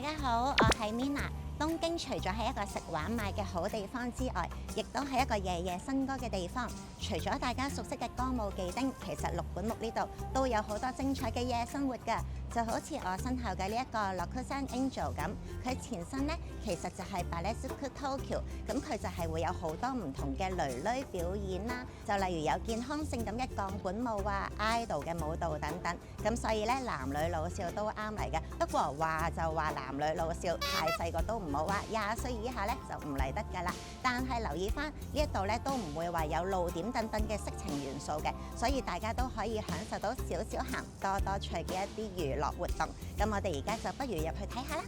大家好，我係 Mina。東京除咗係一個食玩買嘅好地方之外，亦都係一個夜夜笙歌嘅地方。除咗大家熟悉嘅歌舞伎町，其實六本木呢度都有好多精彩嘅夜生活㗎。就好似我身後嘅呢一個 Rokusan Angel 咁，佢前身呢其實就係 Balletsuku Tokyo， 咁佢就係會有好多唔同嘅女女表演啦，就例如有健康性感嘅鋼管舞啊、idol 嘅舞蹈等等。咁所以咧男女老少都啱嚟嘅。不過話就話男女老少，太細個都唔好啊，20歲以下咧就唔嚟得㗎啦。但係留意翻呢一度咧都唔會話有露點等等嘅色情元素嘅，所以大家都可以享受到少少鹹多多趣嘅一啲娛樂活動。咁我哋而家就不如入去睇下啦。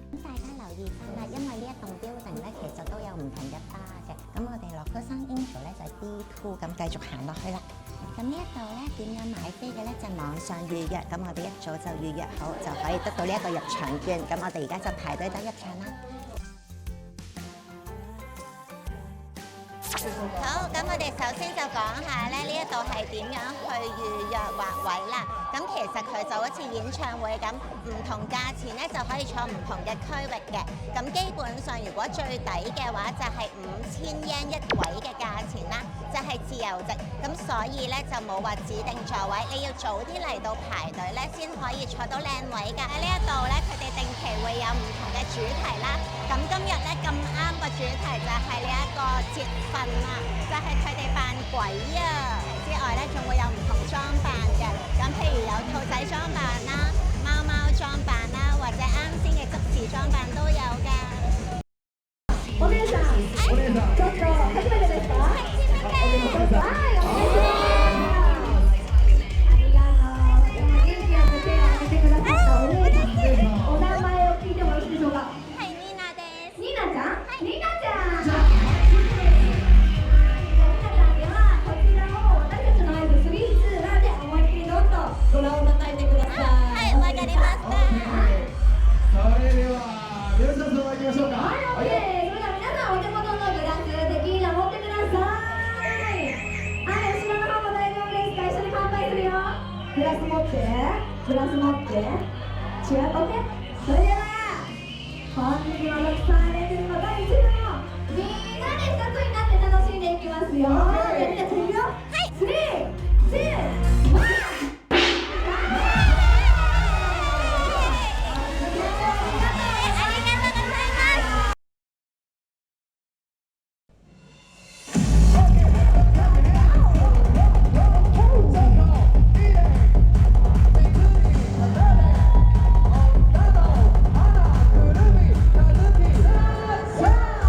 咁大家留意翻啦，因為呢一棟 building 咧其實都有唔同嘅 bar 嘅。咁我哋Rokusan Angel咧就係 B2，咁繼續行落去啦。咁呢一度咧點樣買飛嘅咧？就網上預約，咁我哋一早就預約好，就可以得到呢一個入場券。咁我哋而家就排隊等入場啦。好，咁我哋首先就講下咧，呢一度係點樣去預約劃位啦。咁其實佢就好似演唱會咁，唔同價錢咧就可以坐唔同嘅區域嘅。咁基本上如果最抵嘅話就係5000 yen 一位嘅價錢啦，就係自由席。咁所以咧就冇話指定座位，你要早啲嚟到排隊咧先可以坐到靚位㗎。喺呢一度咧，佢哋定期會有唔同嘅主題啦。咁今日咧咁啱個主題就係呢一個節分啊，就係佢哋扮鬼啊之外咧，仲會有唔同裝扮嘅。咁譬如有兔仔裝扮啦、貓貓裝扮啦，或者啱先嘅即時裝扮都有㗎。お姉さん、ちょっと初めてですか？はい、お願いします。ありがとう。元気よく手を挙げてくださったお姉さん、お名前を聞いてもよろしいでしょうか？はい、ニーナです。ニーナちゃん？ニーナちゃん。ドラを叩いてください。はい、わかりました。それでは皆さんそのまま行きましょうか。はい、オッケー。それでは皆さんお手元のグラス、テキーラ持ってください。はい、後ろの方も大丈夫ですか？一緒に乾杯するよ。グラス持って、グラス持って。チュア、オッケー。それでは本日のRokusan Angelの第1部をみんなで一つになって楽しんでいきますよ。じゃあみんな次よ。はい。3、2、1。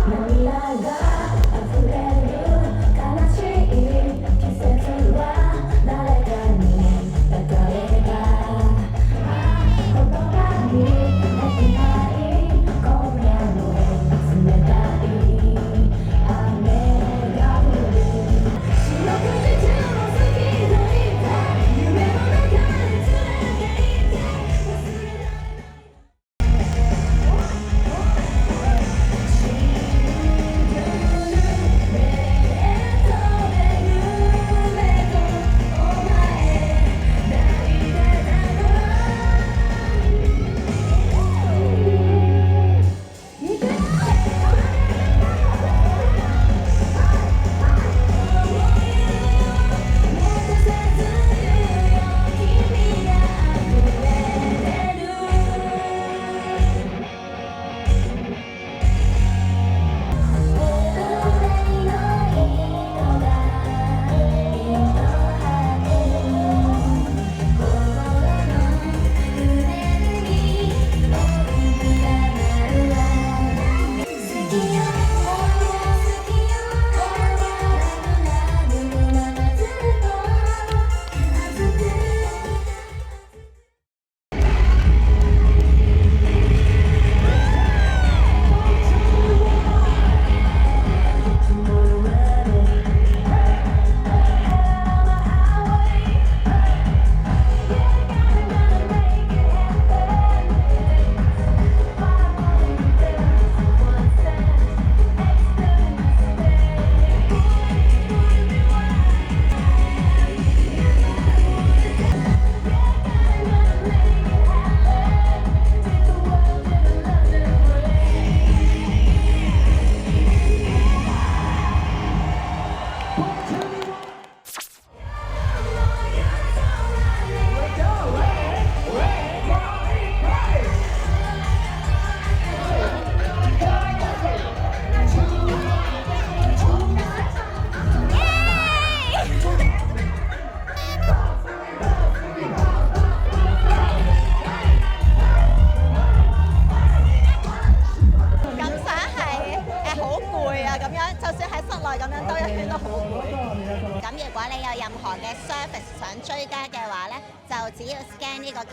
涙が溢れる悲しい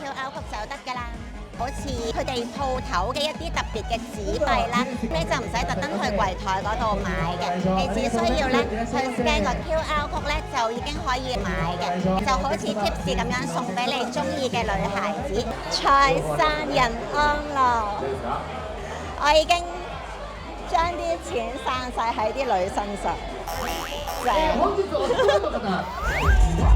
QR code 就得㗎啦。好似佢哋鋪頭嘅一啲特別嘅紙幣啦，你就唔使特登去櫃台嗰度買嘅，你只需要咧去 scan 個 QR code 咧就已經可以買嘅，就好似 tips 咁樣送俾你中意嘅女孩子。財散人安樂，我已經將啲錢散晒喺啲女身上，本日お仕事の方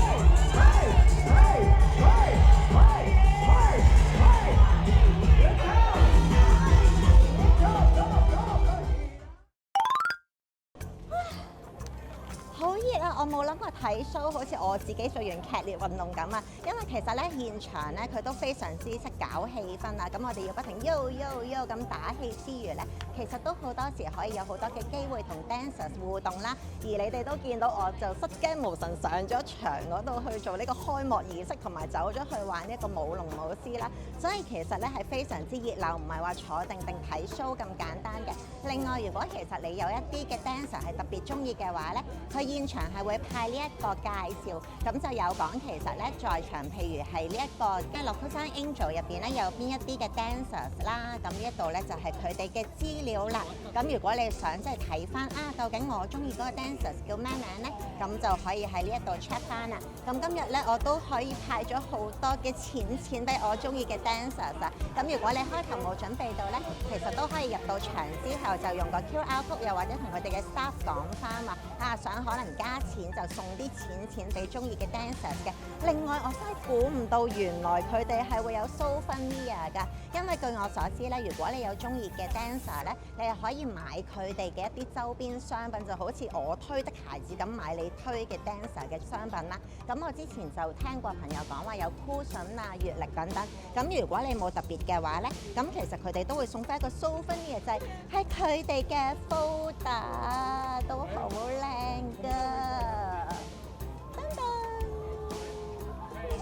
好熱啊！我冇諗過睇 show 好似我自己做完劇烈運動咁啊！因為其實咧現場咧佢都非常之識搞氣氛啊！咁我哋要不停喐咁打氣之餘咧，其實都好多時可以有好多嘅機會同 dancers 互動啦。而你哋都見到我就失驚無神上咗場嗰度去做呢個開幕儀式，同埋走咗去玩一個舞龍舞獅啦。所以其實咧係非常之熱鬧，唔係話坐定定睇 show 咁簡單嘅。另外，如果其實你有一啲嘅 dancer 係特別中意嘅話咧，佢現場係會派呢一個介紹，咁就有講其實咧在場，譬如係呢一個嘅樂高山 Angel 入邊咧有邊一啲嘅 dancers 啦，咁呢一度咧就係佢哋嘅資料啦。咁如果你想即係睇翻究竟我中意嗰個 dancers 叫咩名咧，咁就可以喺呢一度 check 翻啦。咁今日咧我都可以派咗好多嘅錢俾我中意嘅 dancers 啊。咁如果你開頭冇準備到咧，其實都可以入到場之後就用個 QR code， 又或者同佢哋嘅 staff 講翻話想可能加錢就送啲錢俾中意嘅 dancers 嘅。另外我真係估唔到原來佢哋係會有 souvenir 㗎，因為據我所知咧，如果你有中意嘅 dancer 咧，你係可以買佢哋嘅一啲周邊商品，就好似我推的孩子咁買你推嘅 dancer 嘅商品啦。咁我之前就聽過朋友講話有 cushion 月曆等等。咁如果你冇特別嘅話咧，咁其實佢哋都會送翻一個 souvenir， 就係佢哋嘅 folder 都好靚㗎。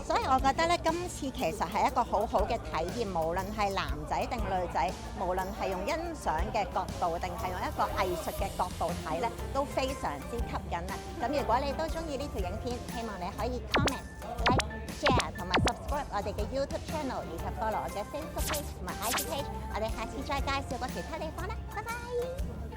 所以我覺得咧，今次其實係一個好好嘅體驗，無論係男仔定女仔，無論係用欣賞嘅角度定係用一個藝術嘅角度睇咧，都非常之吸引啊！咁如果你都中意呢條影片，希望你可以 comment、like、share 同埋 subscribe 我哋嘅 YouTube channel， 以及 follow 我嘅 Facebook page 同埋 IG page。我哋下次再介紹個其他地方啦，拜拜。